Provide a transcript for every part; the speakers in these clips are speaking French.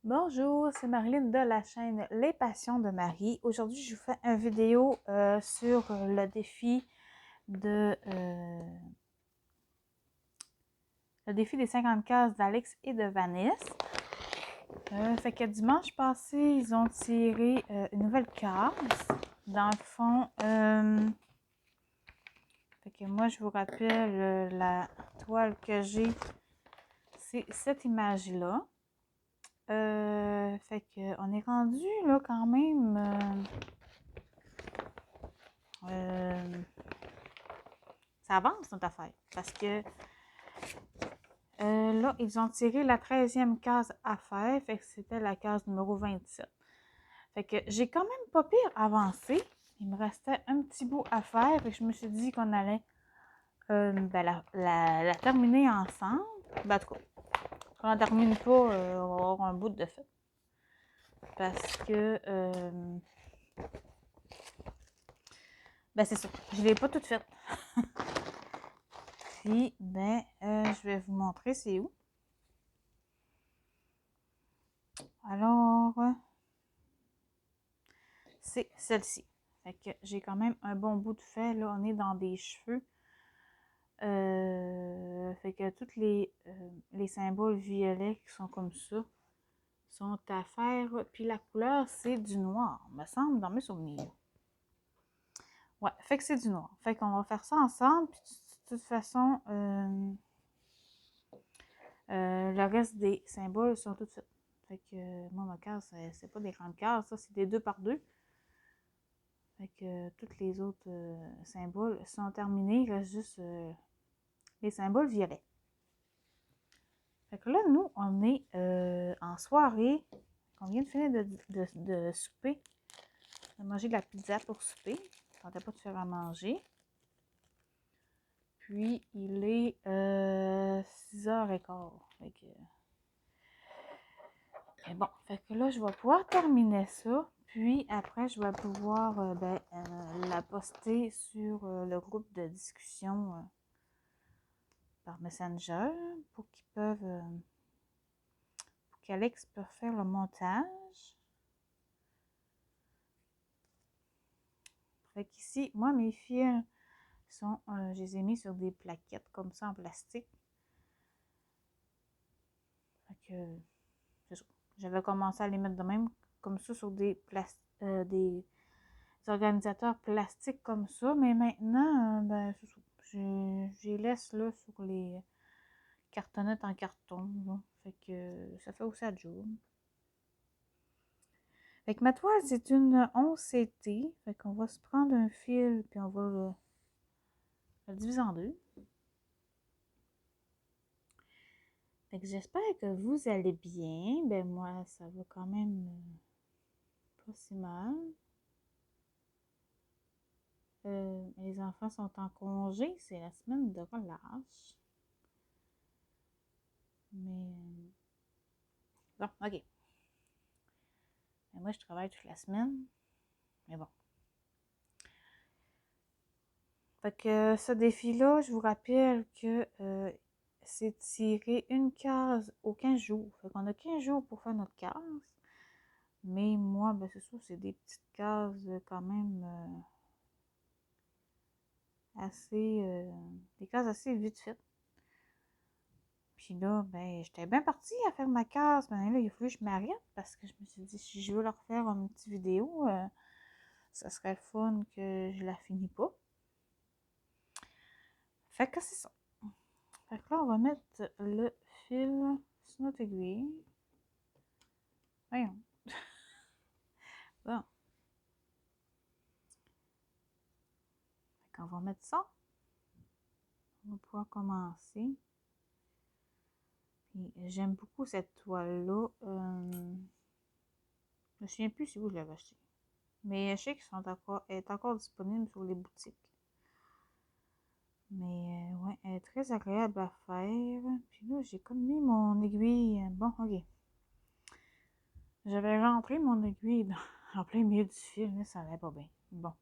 Bonjour, c'est Marilyn de la chaîne Les Passions de Marie. Aujourd'hui, je vous fais une vidéo sur le défi des 50 cases d'Alex et de Vanessa. Fait que dimanche passé, ils ont tiré une nouvelle case. Dans le fond, fait que moi, je vous rappelle la toile que j'ai, c'est cette image-là. Fait que on est rendu là quand même. Ça avance notre affaire. Parce que là, ils ont tiré la 13e case à faire. Fait que c'était la case numéro 27. Fait que j'ai quand même pas pire avancé. Il me restait un petit bout à faire. Fait que je me suis dit qu'on allait la terminer ensemble. Ben, en tout cas, quand on la termine pas, on va avoir un bout de fait. Parce que ben c'est ça. Je l'ai pas toute faite. Puis, je vais vous montrer c'est où. Alors, c'est celle-ci. Fait que j'ai quand même un bon bout de fait. Là, on est dans des cheveux. Fait que tous les symboles violets qui sont comme ça sont à faire. Puis la couleur, c'est du noir, me semble, dans mes souvenirs. Ouais, fait que c'est du noir. Fait qu'on va faire ça ensemble. Puis de toute façon, le reste des symboles sont tout faits. Fait que moi, ma case, c'est pas des grandes cases. Ça, c'est des 2 par 2. Fait que tous les autres symboles sont terminés. Il reste juste les symboles violets. Fait que là, nous, on est en soirée. On vient de finir de souper. On a mangé de la pizza pour souper. On n'entend pas de faire à manger. Puis, il est 6h15. Fait que... Et bon, fait que là, je vais pouvoir terminer ça. Puis après, je vais pouvoir la poster sur le groupe de discussion par Messenger pour qu'Alex puisse faire le montage. Fait qu'ici, moi, mes fils sont, je les ai mis sur des plaquettes comme ça en plastique. Fait que, c'est ça. J'avais commencé à les mettre de même, comme ça, sur des organisateurs plastiques comme ça, mais maintenant, c'est ça. Je les laisse là sur les cartonnettes en carton. Là. Fait que ça fait aussi à job. Fait que ma toile, c'est une 11CT. Fait qu'on va se prendre un fil, puis on va le diviser en deux. Fait que j'espère que vous allez bien. Ben moi, ça va quand même pas si mal. Les enfants sont en congé. C'est la semaine de relâche. Mais bon, ok. Mais moi, je travaille toute la semaine. Mais bon. Fait que ce défi-là, je vous rappelle que c'est tirer une case aux 15 jours. Fait qu'on a 15 jours pour faire notre case. Mais moi, ben c'est sûr, c'est des petites cases quand même des cases assez vite faites. Puis là, ben, j'étais bien partie à faire ma case. Mais là, il a fallu que je m'arrête parce que je me suis dit, si je veux leur faire une petite vidéo, ça serait le fun que je la finis pas. Fait que c'est ça. Fait que là, on va mettre le fil sur notre aiguille. Voyons. Bon. Fait qu'on va mettre ça. On va pouvoir commencer. Puis j'aime beaucoup cette toile-là. Je me souviens plus si vous je l'avais acheté. Mais je sais qu'elle est encore disponible sur les boutiques. Mais ouais, elle est très agréable à faire. Puis là, j'ai comme mis mon aiguille. Bon, ok. J'avais rentré mon aiguille en plein milieu du fil, mais ça allait pas bien. Bon.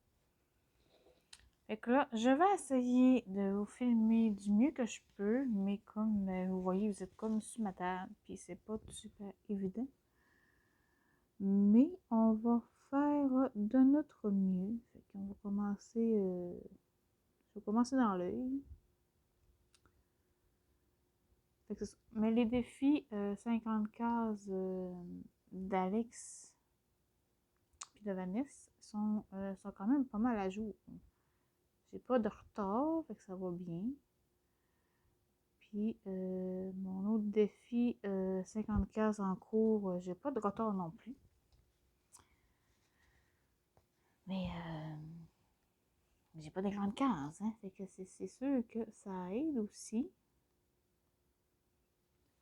Fait que là, je vais essayer de vous filmer du mieux que je peux, mais comme vous voyez, vous êtes comme sur ma table, puis c'est pas super évident. Mais on va faire de notre mieux. Fait qu'on va commencer, je vais commencer dans l'œil. Mais les défis 50 cases d'Alex et de Vanessa sont quand même pas mal à jour. J'ai pas de retard, fait que ça va bien. Puis mon autre défi 50 cases en cours, j'ai pas de retard non plus. Mais j'ai pas des grandes cases, hein? Fait que c'est sûr que ça aide aussi.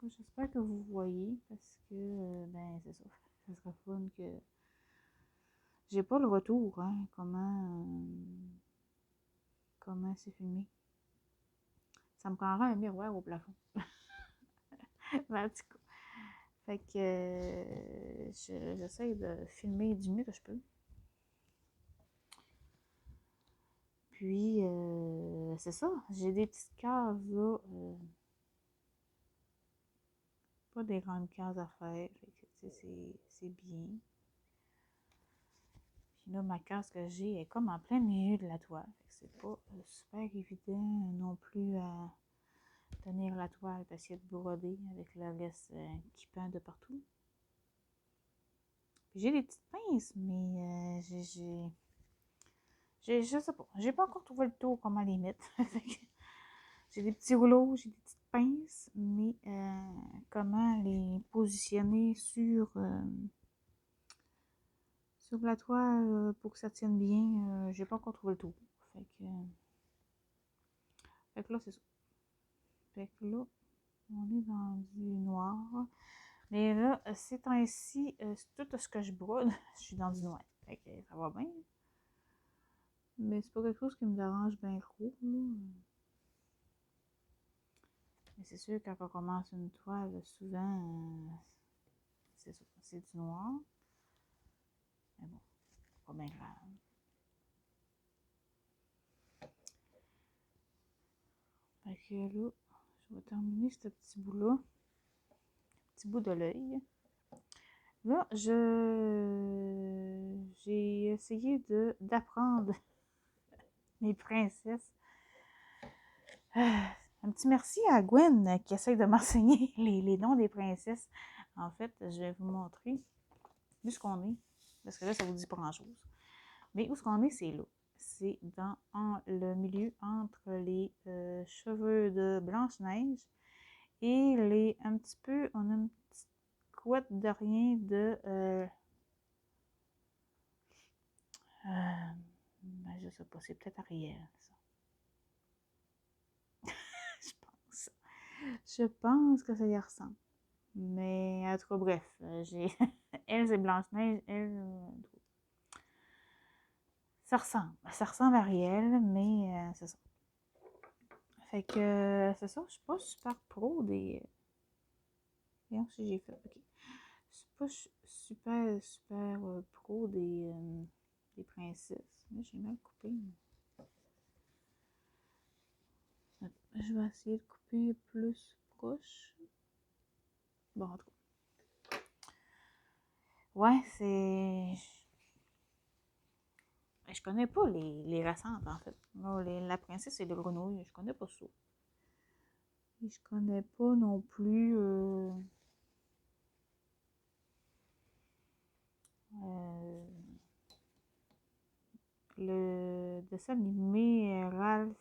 J'espère que vous voyez parce que ben c'est ça. Ça sera fun que. J'ai pas le retour, hein, comment c'est filmé. Ça me prendra un miroir au plafond. Ben, en tout cas. Fait que j'essaie de filmer du mieux que je peux. Puis c'est ça. J'ai des petites cases là. Pas des grandes cases à faire. Fait que c'est bien. Puis là, ma case que j'ai est comme en plein milieu de la toile. Fait que c'est pas super évident non plus à tenir la toile parce qu'il y a de broder avec la laisse qui pend de partout. Puis j'ai des petites pinces, mais je sais pas. J'ai pas encore trouvé le tour comment les mettre. J'ai des petits rouleaux, j'ai des petites pinces, mais comment les positionner sur la toile pour que ça tienne bien, j'ai pas encore trouvé le tour. Fait que là, c'est ça. Fait que là, on est dans du noir. Mais là, ces temps-ci, tout ce que je brode, je suis dans du noir. Fait que ça va bien. Mais c'est pas quelque chose qui me dérange bien trop. Là. Mais c'est sûr, quand on commence une toile, souvent, c'est ça, c'est du noir. Mais bon, pas bien grave. Fait que là, je vais terminer ce petit bout-là. Petit bout de l'œil. Là, j'ai essayé d'apprendre mes princesses. Un petit merci à Gwen qui essaye de m'enseigner les noms des princesses. En fait, je vais vous montrer où est-ce qu'on est. Parce que là, ça vous dit pas grand-chose. Mais où est-ce qu'on est, c'est là. C'est dans le milieu entre les cheveux de Blanche-Neige et un petit peu, on a une petite couette de rien de ben, je sais pas, c'est peut-être Ariel, ça. Je pense. Je pense que ça y ressemble. Mais en tout cas, bref, j'ai. Elle, c'est Blanche-Neige, elle. Ça ressemble. Ça ressemble à Ariel, mais c'est ça. Fait que c'est ça, je suis pas super pro des. Voyons si j'ai fait. Ok. Je suis pas super pro des princesses. Mais j'ai mal coupé. Je vais essayer de couper plus proche. Bon, en tout cas. Ouais, c'est. Je connais pas les récentes, en fait. Là, la princesse et le grenouille, je connais pas ça. Et je connais pas non plus euh, le dessin animé Ralph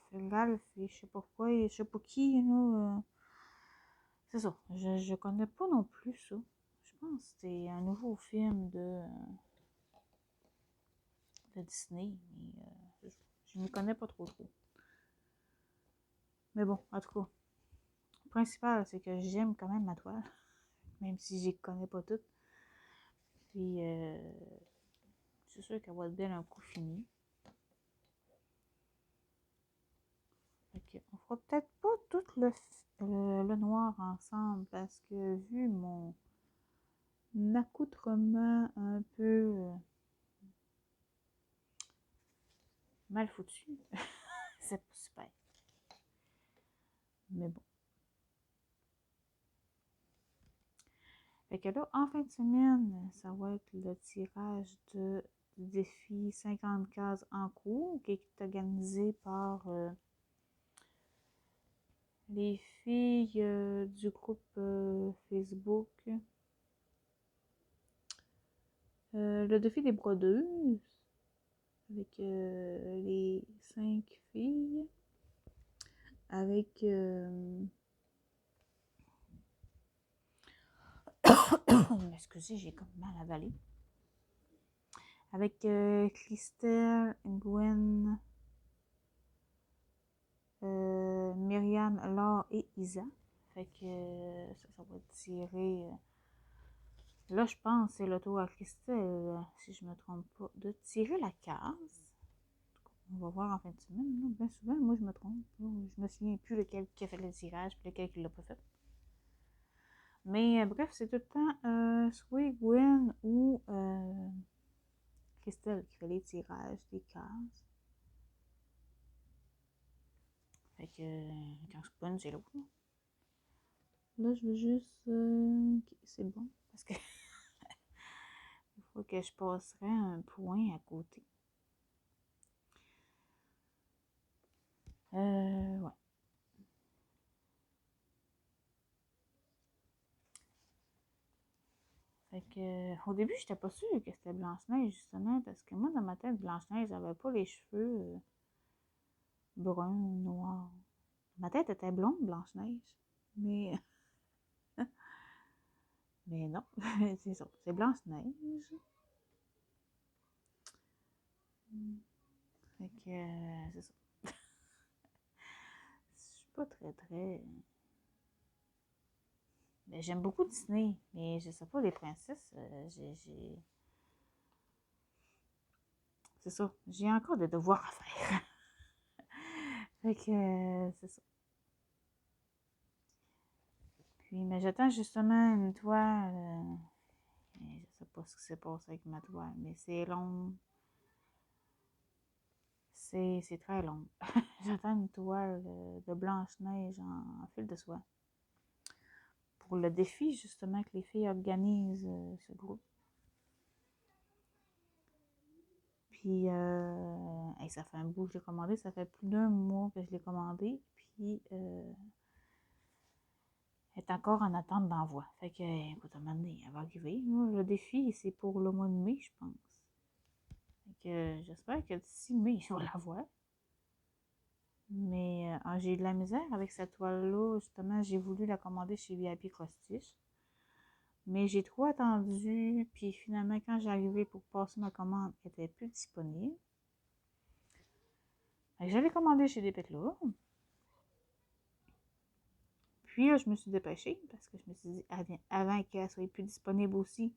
et je sais pas quoi, et je sais pas qui, là. C'est ça. Je connais pas non plus ça. Je pense que c'est un nouveau film de Disney, mais je ne connais pas trop. Mais bon, en tout cas, le principal, c'est que j'aime quand même ma toile, même si je ne connais pas toutes. Puis, c'est sûr qu'elle va être belle un coup fini. Fait on fera peut-être pas tout le noir ensemble, parce que vu mon accoutrement un peu mal foutu, c'est pas super. Mais bon. Fait que là, en fin de semaine, ça va être le tirage du défi 50 cases en cours qui est organisé par les filles du groupe Facebook. Le défi des brodeuses avec les 5 filles. Avec excusez, j'ai comme mal avalé. Avec Christelle, Gwen, Myriam, Laure et Isa. Fait que ça va tirer. Là, je pense que c'est le tour à Christelle, si je me trompe pas, de tirer la case. On va voir en fin de semaine. Là. Bien souvent, moi, je me trompe. Là. Je me souviens plus lequel qui a fait le tirage et lequel qui l'a pas fait. Mais bref, c'est tout le temps soit Gwen ou Christelle qui fait les tirages des cases. Fait que quand c'est Gwen, c'est l'autre. Là, je veux juste. C'est bon. Parce que il faut que je passerai un point à côté. Ouais. Fait que, au début, j'étais pas sûre que c'était Blanche-Neige, justement, parce que moi, dans ma tête, Blanche-Neige n'avait pas les cheveux bruns ou noirs. Ma tête était blonde, Blanche-Neige. Mais, mais non, c'est ça. C'est Blanche-Neige. Fait que, c'est ça. Je suis pas très. Mais j'aime beaucoup Disney, mais je sais pas, les princesses, c'est ça. J'ai encore des devoirs à faire. Fait que, c'est ça. Puis, mais j'attends justement une toile. Je sais pas ce qui s'est passé avec ma toile, mais c'est long. C'est très long. J'attends une toile de Blanche-Neige en fil de soie. Pour le défi, justement, que les filles organisent ce groupe. Puis, ça fait un bout que je l'ai commandé. Ça fait plus d'1 mois que je l'ai commandé. Puis, elle est encore en attente d'envoi. Fait que, écoute, à un moment donné, elle va arriver. Le défi, c'est pour le mois de mai, je pense. Fait que, j'espère que d'ici mai, je vais l'avoir. Mais j'ai eu de la misère avec cette toile-là. Justement, j'ai voulu la commander chez VIP Cross-Stitch. Mais j'ai trop attendu. Puis finalement, quand j'ai arrivé pour passer ma commande, elle n'était plus disponible. J'avais commandé chez Dépêche-là. Puis je me suis dépêchée parce que je me suis dit, avant qu'elle soit plus disponible aussi,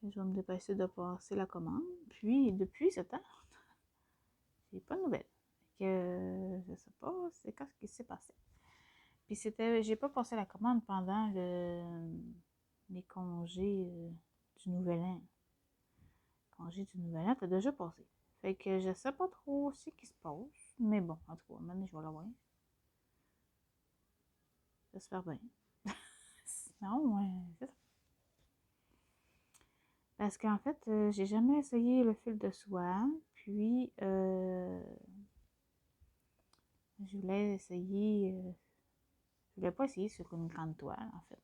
je vais me dépêcher de passer la commande. Puis depuis ce temps, j'ai pas de nouvelles. Je sais pas, c'est quoi ce qui s'est passé. Puis j'ai pas passé la commande pendant mes congés du Nouvel An. Congé du Nouvel An, t'as déjà passé. Fait que je sais pas trop ce qui se passe. Mais bon, en tout cas, maintenant je vais l'avoir. J'espère bien. Sinon, c'est ça. Parce qu'en fait, j'ai jamais essayé le fil de soie. Puis, je voulais essayer. Je voulais pas essayer sur une grande toile, en fait.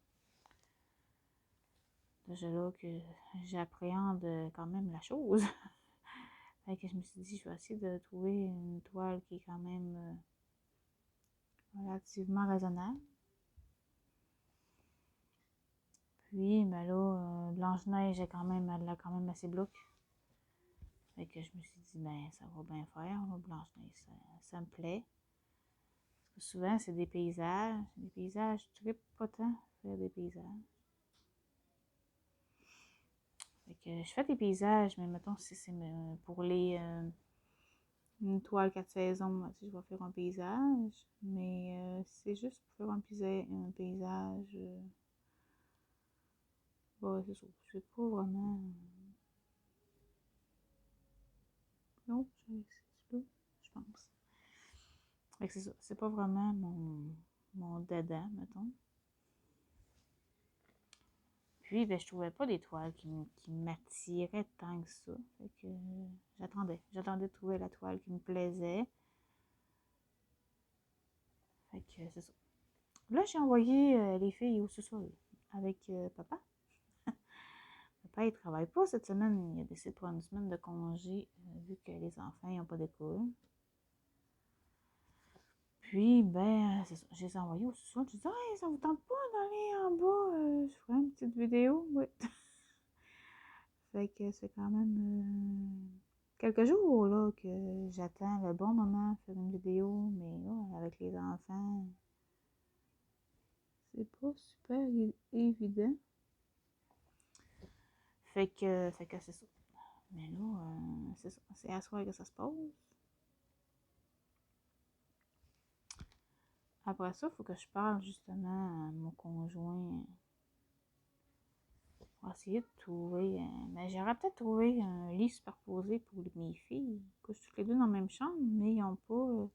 Déjà là que j'appréhende quand même la chose. Fait que je me suis dit, je vais essayer de trouver une toile qui est quand même relativement raisonnable. Puis, ben là, Blanche-Neige, elle a quand même assez bloc. Fait que je me suis dit, ben, ça va bien faire, Blanche-Neige, ça me plaît. Parce que souvent, c'est des paysages. Des paysages, je trippe pas tant faire des paysages. Fait que je fais des paysages, mais mettons, si c'est pour une toile 4 saisons, si je vais faire un paysage. Mais c'est juste pour faire un paysage. Bon, c'est ça. C'est pas vraiment. Non, c'est je pense. Fait que c'est ça. C'est pas vraiment mon dada, mettons. Puis, ben, je trouvais pas des toiles qui m'attiraient tant que ça. Fait que j'attendais de trouver la toile qui me plaisait. Fait que c'est ça. Là, j'ai envoyé les filles au sous-sol avec papa. Papa, il travaille pas cette semaine. Il a décidé de prendre une semaine de congé vu que les enfants n'ont pas d'école. Puis, ben, c'est ça. Je les ai envoyés au sous-sol. Je dis, hey, ça vous tente pas d'aller en bas? Je ferai une petite vidéo. Oui. Fait que c'est quand même quelques jours là, que j'attends le bon moment de faire une vidéo. Mais là, avec les enfants, c'est pas super évident. Fait que c'est ça. Mais là, c'est ça. C'est à soir que ça se passe. Après ça, il faut que je parle justement à mon conjoint pour essayer de trouver. Mais j'aurais peut-être trouvé un lit superposé pour mes filles. Ils couchent toutes les deux dans la même chambre, mais ils n'ont pas.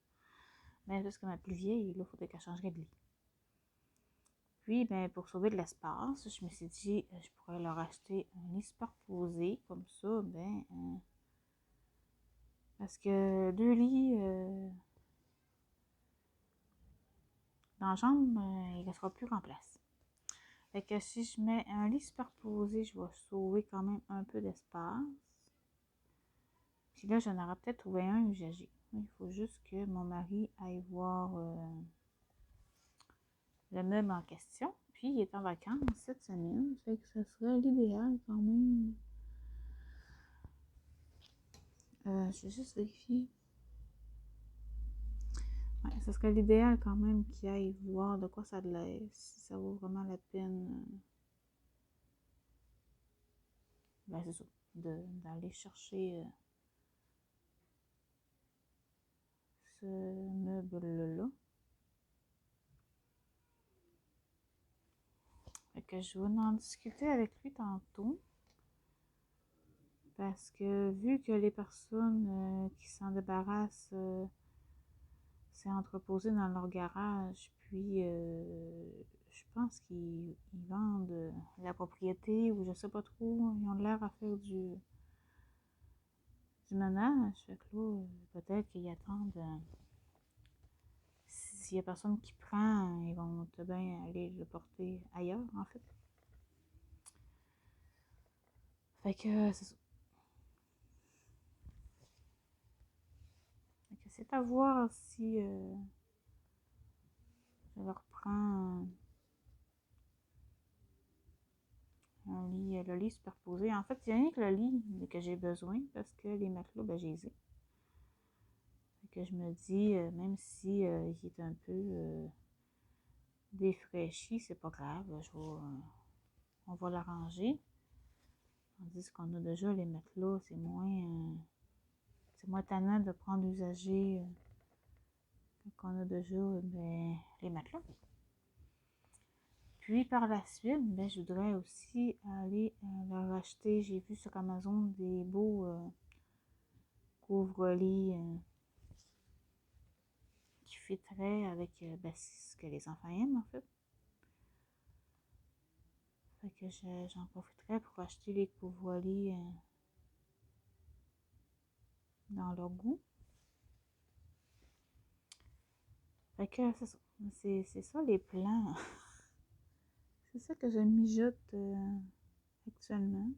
Ben, parce que ma plus vieille, là, il faudrait qu'elle changerait de lit. Puis, ben, pour sauver de l'espace, je me suis dit, je pourrais leur acheter un lit superposé, comme ça, ben, parce que deux lits dans la chambre, il ne sera plus en place. Fait que si je mets un lit superposé, je vais sauver quand même un peu d'espace. Puis là, j'en aurais peut-être trouvé un usagé. Il faut juste que mon mari aille voir le meuble en question. Puis il est en vacances cette semaine. Fait que ça serait l'idéal quand même. Je vais juste vérifier. Ouais, ça serait l'idéal quand même qu'il aille voir de quoi ça a l'air, si ça vaut vraiment la peine. Ben c'est ça, d'aller chercher ce meuble-là. Fait que je vais en discuter avec lui tantôt. Parce que vu que les personnes qui s'en débarrassent, c'est entreposé dans leur garage, puis je pense qu'ils vendent la propriété ou je sais pas trop, ils ont l'air à faire du ménage. Fait que là, peut-être qu'ils attendent. S'il y a personne qui prend, ils vont très bien aller le porter ailleurs, en fait. Fait que c'est ça. Fait que c'est à voir si je leur prends un lit, le lit superposé. En fait, il n'y a rien que le lit que j'ai besoin parce que les matelas, ben, j'ai les. Que je me dis, même si il est un peu défraîchi, c'est pas grave, on va l'arranger. Tandis qu'on a déjà les matelas, c'est moins tannant de prendre l'usager quand on a déjà ben, les matelas. Puis par la suite, ben, je voudrais aussi aller leur acheter, j'ai vu sur Amazon des beaux couvre-lits qui fitteraient avec ben, ce que les enfants aiment en fait. Fait que j'en profiterai pour acheter les couvre-lits dans leur goût. Fait que c'est ça. C'est ça les plans. C'est ça que je mijote actuellement.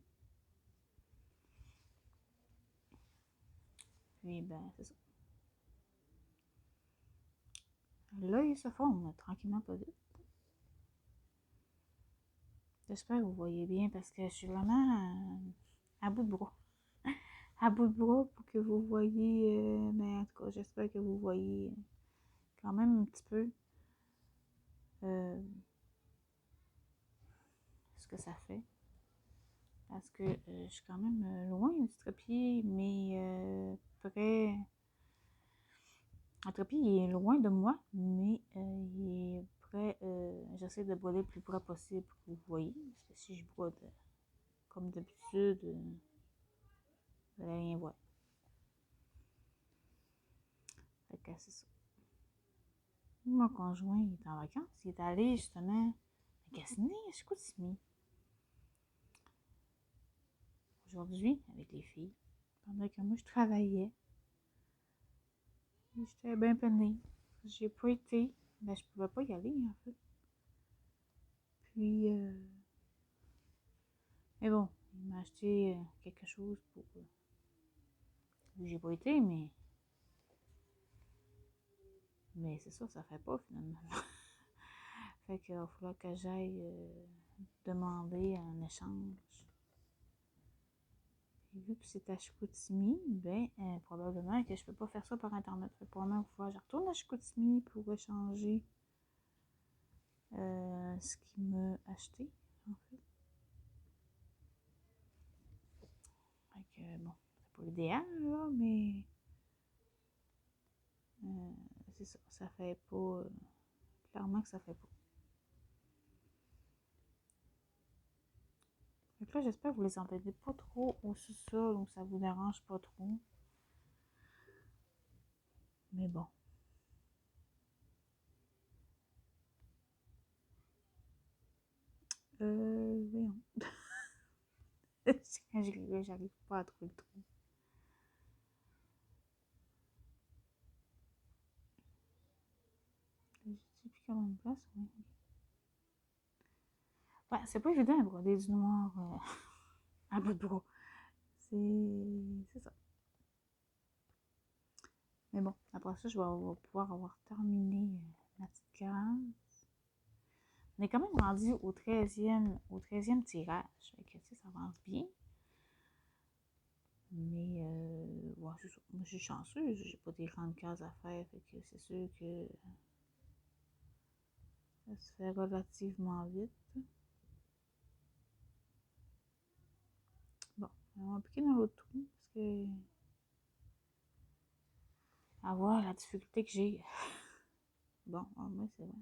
Puis ben c'est ça. Là, ils se font tranquillement pas vite. J'espère que vous voyez bien parce que je suis vraiment à bout de bras. À bout de bras pour que vous voyez. Mais en tout cas, j'espère que vous voyez quand même un petit peu ce que ça fait. Parce que je suis quand même loin du trépied, mais près. Le trépied, il est loin de moi, mais il est près. J'essaie de broder le plus près possible pour que vous voyez. Parce que si je brode comme d'habitude, vous n'allez rien voir. Fait que c'est ça. Mon conjoint il est en vacances. Il est allé justement magasiner à Chicoutimi. aujourd'hui avec les filles, pendant que moi je travaillais. J'étais bien peinée. J'ai pas été, mais je pouvais pas y aller en fait. Puis, mais bon, il m'a acheté quelque chose pour. J'ai pas été, mais c'est ça fait pas finalement. Fait qu'il va falloir que j'aille demander un échange. Et vu que c'est à Chicoutimi, ben probablement que je peux pas faire ça par internet. Fait que probablement qu'il va falloir que je retourne à Chicoutimi pour échanger ce qu'il m'a acheté, en fait. Fait que bon, c'est pas l'idéal, là, mais c'est ça, ça fait pas. Clairement que ça fait pas. Fait que là, j'espère que vous les embêtez pas trop au sous-sol ou ça vous dérange pas trop. Mais bon. Voyons. Quand j'arrive pas à trouver le trou. Je sais plus comment me place, oui. Ouais, c'est pas évident à broder du noir à bout de bras. C'est ça. Mais bon, après ça, je vais pouvoir avoir terminé ma petite case. On est quand même rendu au 13e tirage. Fait que, ça avance bien. Mais, ouais, c'est ça. Moi, je suis chanceuse. J'ai pas des grandes cases à faire. Fait que c'est sûr que ça se fait relativement vite. Bon, on va piquer dans l'autre trou parce que. À voir la difficulté que j'ai. Bon, moi, c'est vrai.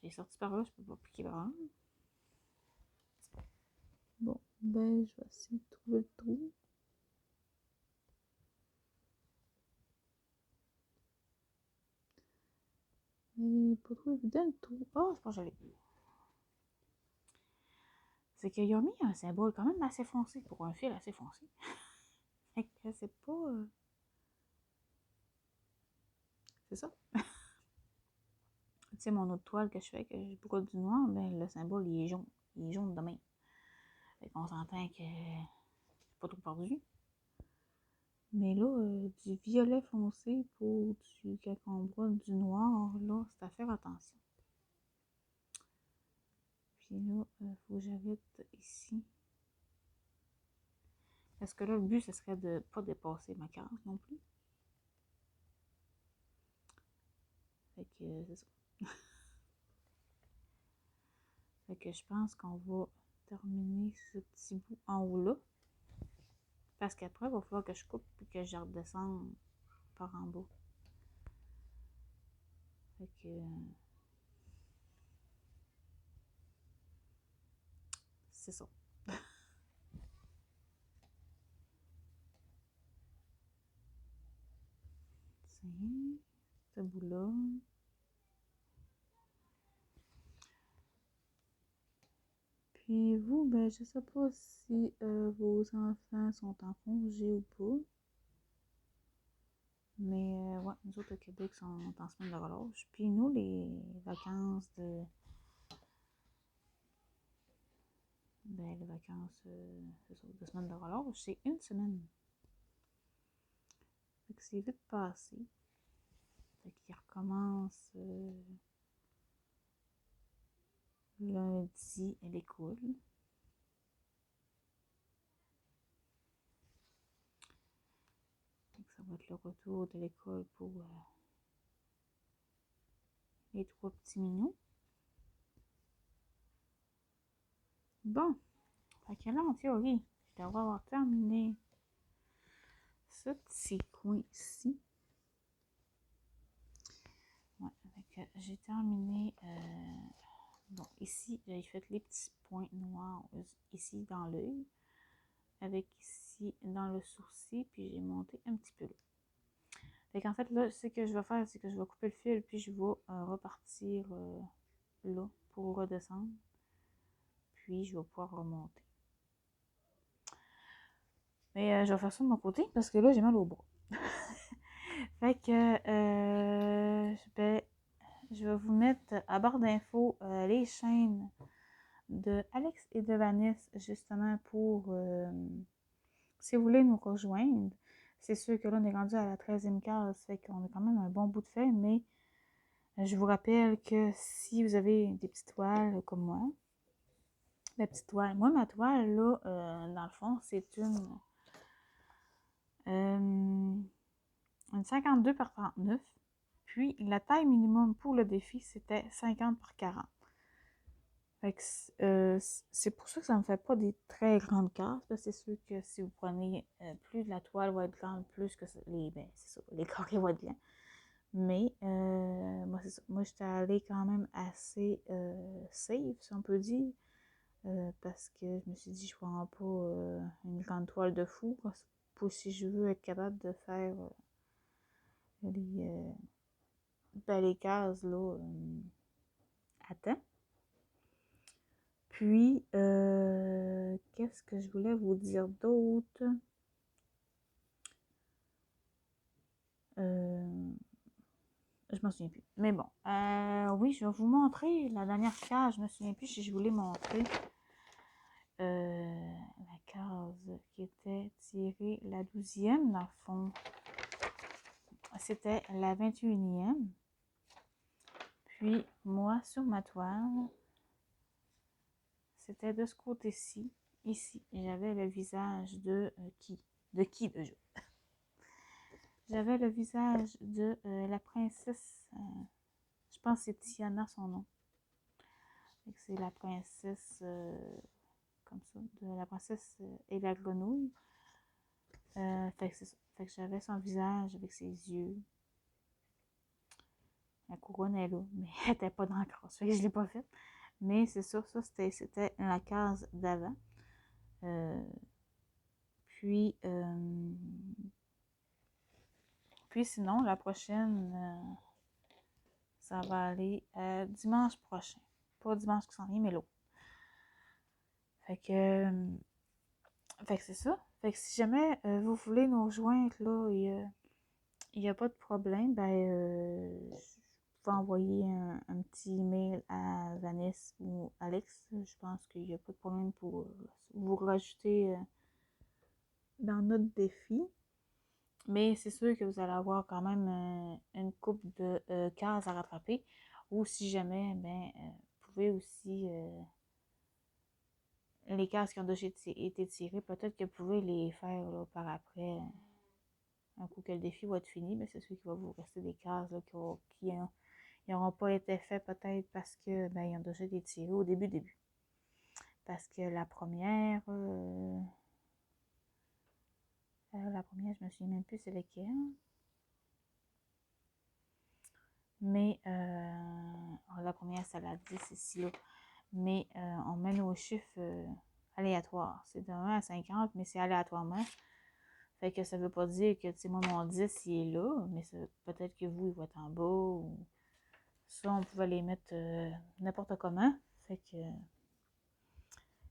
J'ai sorti par là, je peux pas piquer par là. Bon, ben, je vais essayer de trouver le trou. Mais pas trop évident le trou. Oh, c'est pas joli. C'est qu'ils ont mis un symbole quand même assez foncé pour un fil assez foncé. Fait que c'est pas. C'est ça. Tu sais, mon autre toile que je fais, que j'ai beaucoup du noir, ben le symbole il est jaune. Il est jaune de même. Fait qu'on s'entend que c'est pas trop perdu. Mais là, du violet foncé pour du cacombre du noir, là, c'est à faire attention. Puis là, il faut que j'arrête ici. Parce que là, le but, ce serait de ne pas dépasser ma case non plus. Fait que c'est ça. Fait que je pense qu'on va terminer ce petit bout en haut là. Parce qu'après, il va falloir que je coupe et que je redescende par en bas. Fait que c'est ça. C'est ce bout-là. Puis vous, ben je sais pas si vos enfants sont en congé ou pas. Mais ouais, nous autres au Québec sont en semaine de relâche. Puis nous, les vacances de. Ben, les vacances de semaine de relâche, c'est une semaine. Fait que c'est vite passé. Fait qu'ils recommencent lundi à l'école. Ça va être le retour de l'école pour les 3 petits minous. Bon, fait que là, en théorie, je devrais avoir terminé ce petit coin-ci. Ouais, fait que j'ai terminé. Bon, ici, j'ai fait les petits points noirs ici dans l'œil. Avec ici dans le sourcil, puis j'ai monté un petit peu là. Fait qu'en fait, là, ce que je vais faire, c'est que je vais couper le fil, puis je vais repartir là pour redescendre. Puis je vais pouvoir remonter. Mais je vais faire ça de mon côté parce que là, j'ai mal au bras. Fait que je vais vous mettre à barre d'infos les chaînes de Alex et de Vanessa, justement, pour si vous voulez nous rejoindre. C'est sûr que là, on est rendu à la 13e case, fait qu'on a quand même un bon bout de fait, mais je vous rappelle que si vous avez des petites toiles comme moi, la petite toile, moi, ma toile, là, dans le fond, c'est une 52 par 39. Puis, la taille minimum pour le défi, c'était 50 par 40. Fait que c'est pour ça que ça ne me fait pas des très grandes cases. C'est sûr que si vous prenez plus de la toile va être grande, plus que les carrés vont être grands. Mais moi, c'est ça. Moi, j'étais allée quand même assez safe, si on peut dire. Parce que je me suis dit, je ne prends pas une grande toile de fou. Pour si je veux être capable de faire les cases là, à temps. Puis, qu'est-ce que je voulais vous dire d'autre? Je m'en souviens plus. Mais bon, oui, je vais vous montrer la dernière case. Je me souviens plus si je voulais montrer la case qui était tirée la 12e, dans le fond. C'était la 21e. Puis, moi, sur ma toile, c'était de ce côté-ci. Ici, j'avais le visage de qui? De qui, de jeu? J'avais le visage de la princesse, je pense que c'est Tiana son nom. C'est la princesse, comme ça, de la princesse et la grenouille. Fait que c'est ça. Fait que j'avais son visage avec ses yeux. La couronne est là, mais elle n'était pas dans la case. Fait que je ne l'ai pas faite. Mais c'est sûr, ça c'était la case d'avant. Puis sinon, la prochaine, ça va aller dimanche prochain. Pas dimanche qui s'en vient, mais l'autre. Fait que c'est ça. Fait que si jamais vous voulez nous rejoindre, là, il n'y a pas de problème, je peux envoyer un petit email à Vanessa ou Alex. Je pense qu'il n'y a pas de problème pour vous rajouter dans notre défi. Mais c'est sûr que vous allez avoir quand même une coupe de cases à rattraper. Ou si jamais, vous pouvez aussi, les cases qui ont déjà été tirées, peut-être que vous pouvez les faire là, par après. Un coup que le défi va être fini, c'est sûr qu'il va vous rester des cases là, qui n'auront pas été faites peut-être parce que ils ont déjà été tirés au début. Parce que la première, je me souviens même plus c'est lequel. Mais la première, c'est la 10 ici, là. Mais on met nos chiffres aléatoires. C'est de 1 à 50, mais c'est aléatoirement. Fait que ça veut pas dire que, tu sais, moi, mon 10, il est là, mais peut-être que vous, il va être en bas. Ou ça, on pouvait les mettre n'importe comment. Fait que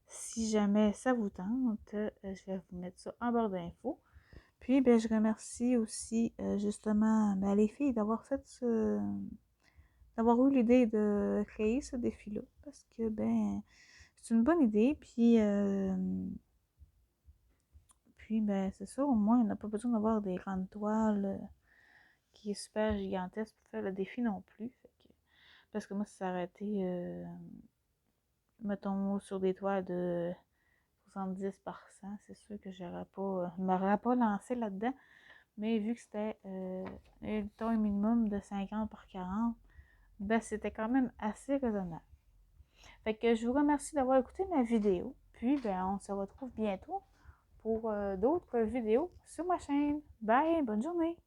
si jamais ça vous tente, je vais vous mettre ça en barre d'infos. Puis, je remercie aussi, justement, les filles d'avoir d'avoir eu l'idée de créer ce défi-là. Parce que, c'est une bonne idée. Puis, c'est ça, au moins, on n'a pas besoin d'avoir des grandes toiles qui est super gigantesque pour faire le défi non plus. Parce que moi, si ça aurait été, mettons, sur des toiles de 70 par 100, c'est sûr que m'aurais pas lancé là-dedans. Mais vu que c'était le temps minimum de 50 par 40, c'était quand même assez raisonnable. Fait que je vous remercie d'avoir écouté ma vidéo. Puis, on se retrouve bientôt pour d'autres vidéos sur ma chaîne. Bye, bonne journée!